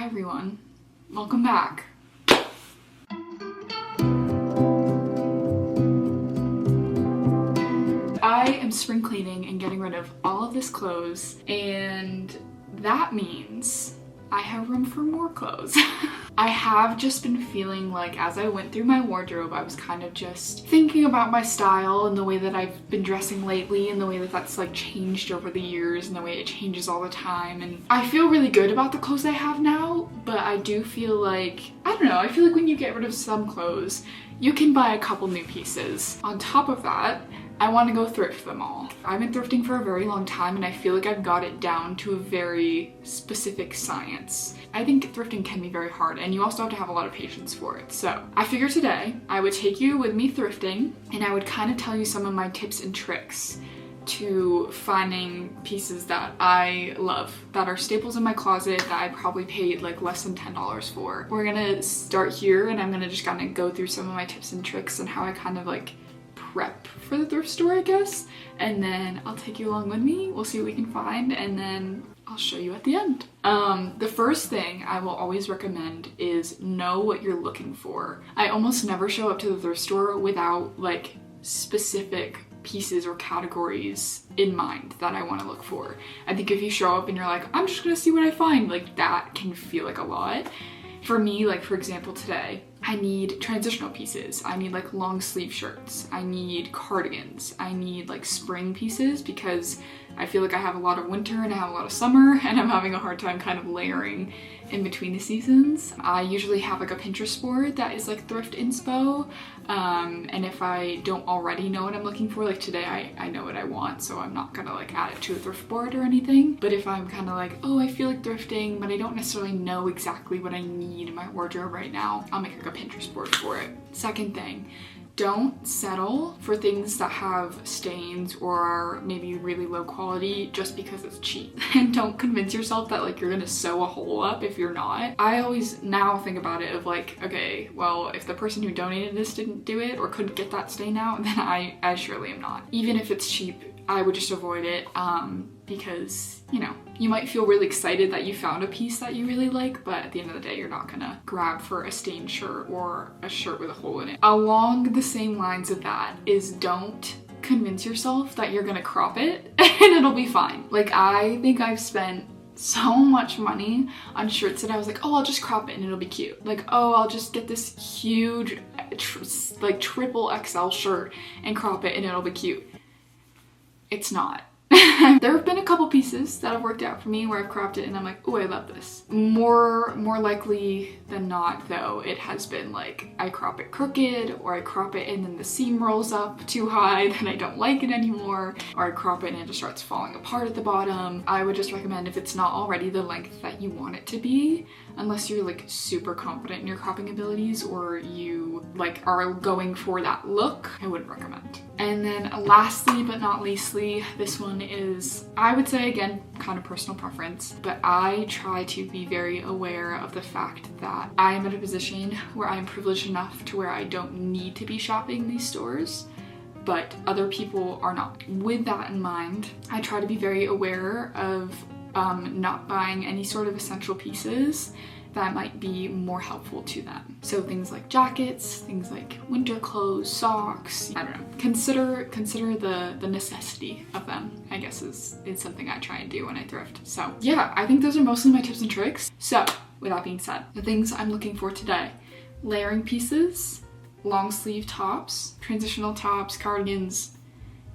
Hi everyone, welcome back. I am spring cleaning and getting rid of all of this clothes, and that means I have room for more clothes. I have just been feeling like as I went through my wardrobe, I was kind of just thinking about my style and the way that I've been dressing lately and the way that that's like changed over the years and the way it changes all the time. And I feel really good about the clothes I have now, but I do feel like, I don't know, I feel like when you get rid of some clothes, you can buy a couple new pieces. On top of that, I want to go thrift them all. I've been thrifting for a very long time and I feel like I've got it down to a very specific science. I think thrifting can be very hard and you also have to have a lot of patience for it. So I figured today I would take you with me thrifting and I would kind of tell you some of my tips and tricks to finding pieces that I love, that are staples in my closet that I probably paid like less than $10 for. We're gonna start here and I'm gonna just kind of go through some of my tips and tricks and how I kind of like prep for the thrift store, I guess, and then I'll take you along with me. We'll see what we can find and then I'll show you at the end. The first thing I will always recommend is know what you're looking for. I almost never show up to the thrift store without like specific pieces or categories in mind that I want to look for. I think if you show up and you're like, I'm just gonna see what I find, like that can feel like a lot. For me, like for example today, I need transitional pieces. I need like long sleeve shirts. I need cardigans. I need like spring pieces because I feel like I have a lot of winter and I have a lot of summer and I'm having a hard time kind of layering in between the seasons. I usually have like a Pinterest board that is like thrift inspo. And if I don't already know what I'm looking for, like today I know what I want, so I'm not gonna like add it to a thrift board or anything. But if I'm kind of like, oh, I feel like thrifting, but I don't necessarily know exactly what I need in my wardrobe right now, I'll make like a Pinterest board for it. Second thing, don't settle for things that have stains or are maybe really low quality just because it's cheap. And don't convince yourself that like you're gonna sew a hole up if you're not. I always now think about it of like, okay, well, if the person who donated this didn't do it or couldn't get that stain out, then I surely am not. Even if it's cheap, I would just avoid it because, you know, you might feel really excited that you found a piece that you really like, but at the end of the day, you're not gonna grab for a stained shirt or a shirt with a hole in it. Along the same lines of that is don't convince yourself that you're gonna crop it and it'll be fine. Like I think I've spent so much money on shirts that I was like, oh, I'll just crop it and it'll be cute. Like, oh, I'll just get this huge like triple XL shirt and crop it and it'll be cute. It's not. There have been a couple pieces that have worked out for me where I've cropped it and I'm like, oh, I love this. More likely than not though, it has been like I crop it crooked or I crop it and then the seam rolls up too high that I don't like it anymore, or I crop it and it just starts falling apart at the bottom. I would just recommend if it's not already the length that you want it to be, unless you're like super confident in your cropping abilities or you like are going for that look, I wouldn't recommend. And then lastly but not leastly, this one is, I would say again, kind of personal preference, but I try to be very aware of the fact that I am in a position where I'm privileged enough to where I don't need to be shopping these stores, but other people are not. With that in mind, I try to be very aware of not buying any sort of essential pieces that might be more helpful to them. So things like jackets, things like winter clothes, socks, I don't know. Consider the necessity of them, I guess is something I try and do when I thrift. So yeah, I think those are mostly my tips and tricks. So with that being said, the things I'm looking for today: layering pieces, long sleeve tops, transitional tops, cardigans,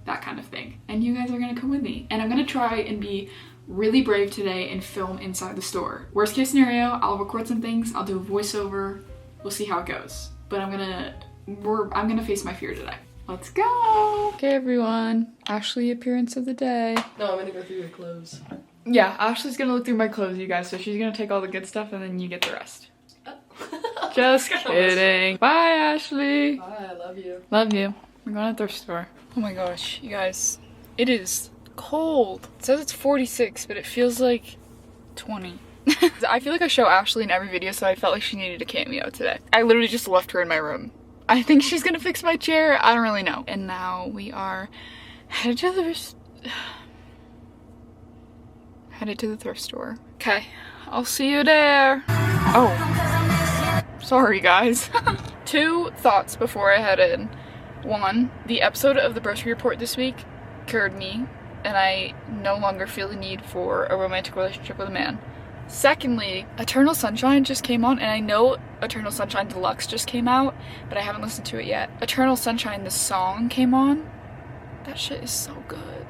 that kind of thing. And you guys are gonna come with me. And I'm gonna try and be really brave today and film inside the store. Worst case scenario, I'll record some things, I'll do a voiceover, we'll see how it goes. But I'm gonna face my fear today. Let's go! Okay everyone, Ashley appearance of the day. No, I'm gonna go through your clothes. Yeah, Ashley's gonna look through my clothes, you guys, so she's gonna take all the good stuff and then you get the rest. Oh. Just kidding. Bye, Ashley. Bye, I love you. Love you. We're going to the thrift store. Oh my gosh, you guys, it is cold. It says it's 46, but it feels like 20. I feel like I show Ashley in every video, so I felt like she needed a cameo today. I literally just left her in my room. I think she's gonna fix my chair. I don't really know. And now we are headed to the thrift store. Okay, I'll see you there. Oh, sorry guys. 2 thoughts before I head in. 1, the episode of the Grocery Report this week cured me, and I no longer feel the need for a romantic relationship with a man. Secondly, Eternal Sunshine just came on, and I know Eternal Sunshine Deluxe just came out, but I haven't listened to it yet. Eternal Sunshine, the song, came on. That shit is so good.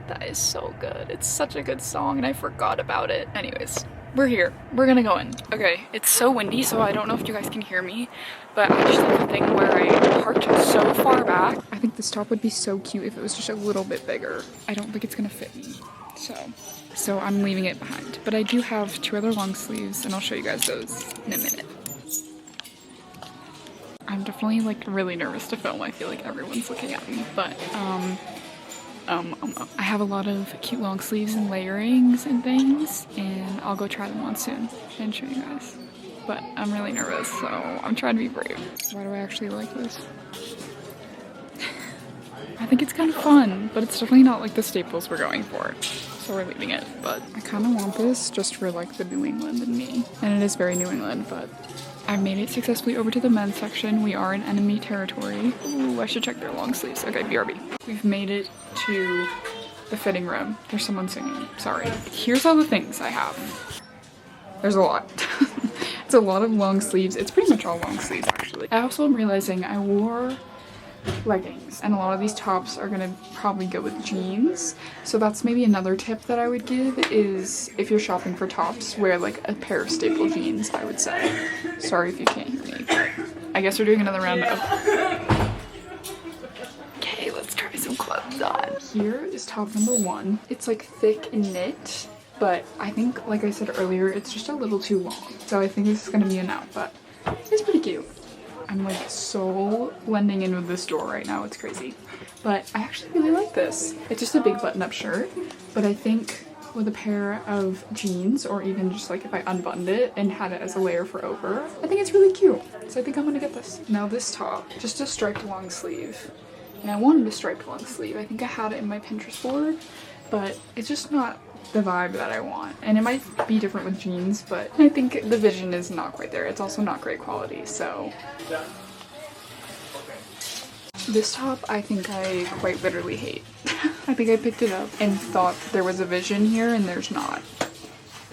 That is so good. It's such a good song, and I forgot about it. Anyways, we're here. We're gonna go in. Okay, it's so windy, so I don't know if you guys can hear me, but I just did the thing where I parked so far back. I think this top would be so cute if it was just a little bit bigger. I don't think it's gonna fit me, so I'm leaving it behind. But I do have 2 other long sleeves, and I'll show you guys those in a minute. I'm definitely like really nervous to film. I feel like everyone's looking at me, but I have a lot of cute long sleeves and layerings and things, and I'll go try them on soon and show you guys. But I'm really nervous, so I'm trying to be brave. Why do I actually like this? I think it's kind of fun, but it's definitely not like the staples we're going for. So we're leaving it, but I kind of want this just for like the New England in me. And it is very New England, but I've made it successfully over to the men's section. We are in enemy territory. Ooh, I should check their long sleeves. Okay, BRB. We've made it to the fitting room. There's someone singing, sorry. Here's all the things I have. There's a lot. It's a lot of long sleeves. It's pretty much all long sleeves actually. I also am realizing I wore leggings, and a lot of these tops are gonna probably go with jeans, so that's maybe another tip that I would give is if you're shopping for tops, wear like a pair of staple jeans, I would say. Sorry if you can't hear me, but I guess we're doing another round of... Okay, let's try some clothes on. Here is top number 1. It's like thick and knit, but I think, like I said earlier, it's just a little too long, so I think this is gonna be a no, but it's pretty cute. I'm like so blending in with this store right now, it's crazy. But I actually really like this. It's just a big button-up shirt, but I think with a pair of jeans, or even just like if I unbuttoned it and had it as a layer for over, I think it's really cute. So I think I'm gonna get this. Now this top, just a striped long sleeve. And I wanted a striped long sleeve. I think I had it in my Pinterest board, but it's just not the vibe that I want. And it might be different with jeans, but I think the vision is not quite there. It's also not great quality, so. This top I think I quite literally hate. I think I picked it up and thought there was a vision here and there's not.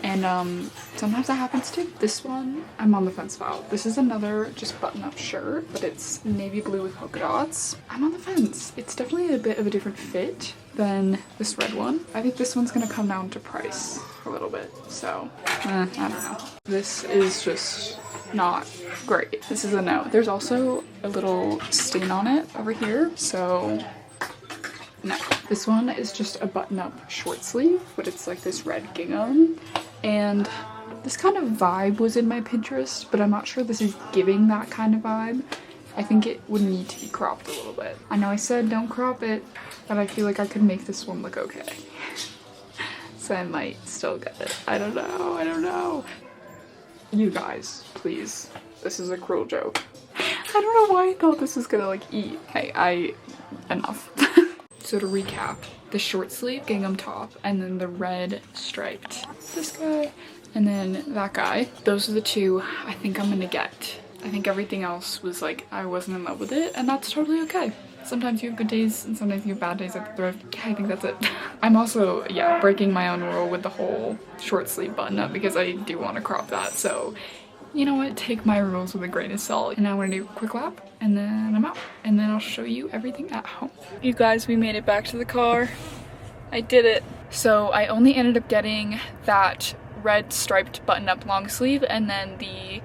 And sometimes that happens too. This one, I'm on the fence about. This is another just button-up shirt, but it's navy blue with polka dots. I'm on the fence. It's definitely a bit of a different fit than this red one. I think this one's gonna come down to price a little bit, so I don't know. This is just not great. This is a no. There's also a little stain on it over here, so no. This one is just a button-up short sleeve, but it's like this red gingham, and this kind of vibe was in my Pinterest, but I'm not sure this is giving that kind of vibe. I think it would need to be cropped a little bit. I know I said don't crop it, but I feel like I could make this one look okay. So I might still get it. I don't know. You guys, please. This is a cruel joke. I don't know why I thought this was gonna like eat. Hey, enough. So to recap, the short sleeve gingham top, and then the red striped, this guy, and then that guy. Those are the 2 I think I'm gonna get. I think everything else was like, I wasn't in love with it, and that's totally okay. Sometimes you have good days and sometimes you have bad days at the thrift. I think that's it. I'm also, yeah, breaking my own rule with the whole short sleeve button up because I do want to crop that. So, you know what? Take my rules with a grain of salt. And now I'm gonna do a quick lap and then I'm out. And then I'll show you everything at home. You guys, we made it back to the car. I did it. So I only ended up getting that red striped button up long sleeve and then the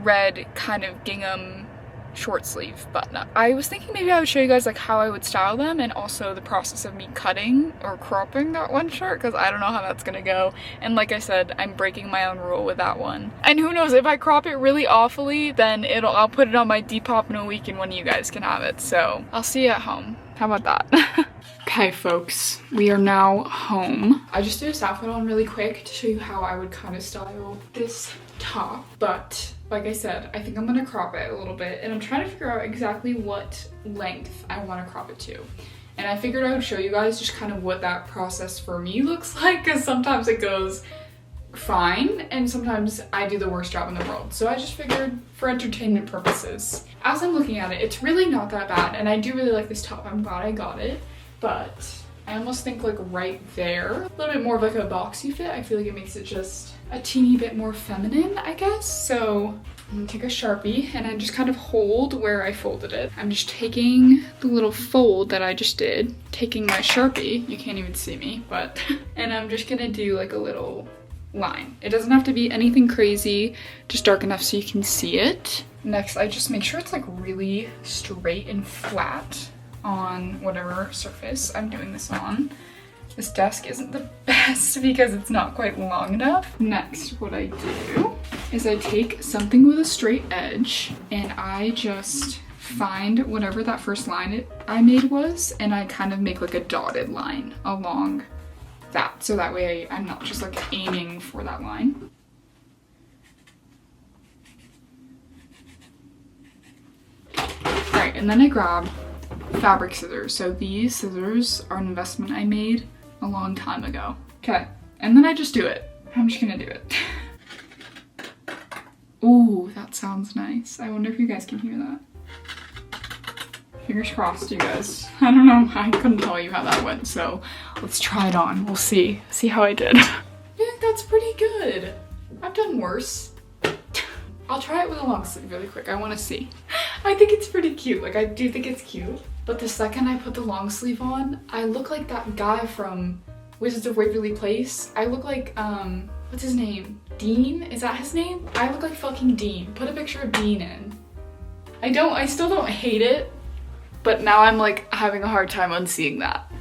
red kind of gingham short sleeve button up. I was thinking maybe I would show you guys like how I would style them and also the process of me cutting or cropping that one shirt because I don't know how that's gonna go. And like I said, I'm breaking my own rule with that one. And who knows, if I crop it really awfully, then I'll put it on my depop in a week and one of you guys can have it. So I'll see you at home. How about that? Okay folks, we are now home. I just did this outfit on really quick to show you how I would kind of style this top, but like I said, I think I'm gonna crop it a little bit and I'm trying to figure out exactly what length I want to crop it to. And I figured I would show you guys just kind of what that process for me looks like because sometimes it goes fine, and sometimes I do the worst job in the world. So I just figured for entertainment purposes. As I'm looking at it, it's really not that bad, and I do really like this top. I'm glad I got it, but I almost think like right there, a little bit more of like a boxy fit. I feel like it makes it just a teeny bit more feminine, I guess. So I'm gonna take a Sharpie and I just kind of hold where I folded it. I'm just taking the little fold that I just did, taking my Sharpie, you can't even see me, but, and I'm just gonna do like a little line. It doesn't have to be anything crazy, just dark enough so you can see it. Next, I just make sure it's like really straight and flat on whatever surface I'm doing this on. This desk isn't the best because it's not quite long enough. Next, what I do is I take something with a straight edge and I just find whatever that first line I made was, and I kind of make like a dotted line along that. So that way I'm not just like aiming for that line. All right, and then I grab fabric scissors. So these scissors are an investment I made a long time ago. Okay, and then I just do it. I'm just gonna do it. Ooh, that sounds nice. I wonder if you guys can hear that. Fingers crossed, you guys. I don't know, I couldn't tell you how that went, so let's try it on. We'll see how I did. I think that's pretty good. I've done worse. I'll try it with a long sleeve really quick. I wanna see. I think it's pretty cute. Like, I do think it's cute. But the second I put the long sleeve on, I look like that guy from Wizards of Waverly Place. I look like, what's his name? Dean? Is that his name? I look like fucking Dean. Put a picture of Dean in. I still don't hate it, but now I'm like having a hard time unseeing that.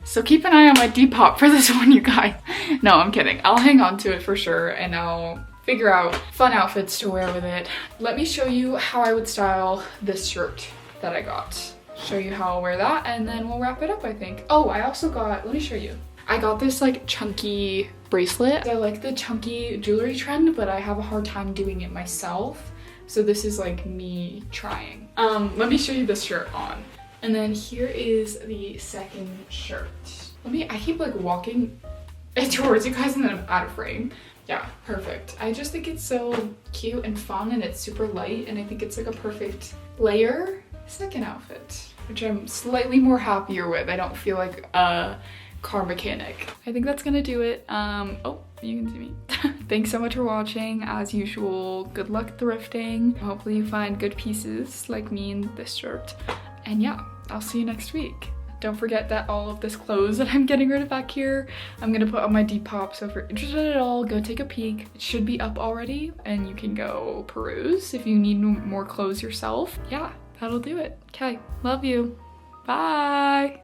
So keep an eye on my Depop for this one, you guys. No, I'm kidding. I'll hang on to it for sure, and I'll figure out fun outfits to wear with it. Let me show you how I would style this shirt that I got. Show you how I'll wear that, and then we'll wrap it up, I think. Oh, I also got, let me show you. I got this like chunky bracelet. I like the chunky jewelry trend, but I have a hard time doing it myself. So this is like me trying. Let me show you this shirt on. And then here is the second shirt. I keep like walking towards you guys and then I'm out of frame. Yeah, perfect. I just think it's so cute and fun, and it's super light, and I think it's like a perfect layer second outfit, which I'm slightly more happier with. I don't feel like a car mechanic. I think that's gonna do it. Oh, you can see me. Thanks so much for watching. As usual, good luck thrifting. Hopefully you find good pieces like me in this shirt. And yeah, I'll see you next week. Don't forget that all of this clothes that I'm getting rid of back here, I'm gonna put on my Depop, so if you're interested at all, go take a peek. It should be up already, and you can go peruse if you need more clothes yourself. Yeah, that'll do it. Okay, love you. Bye.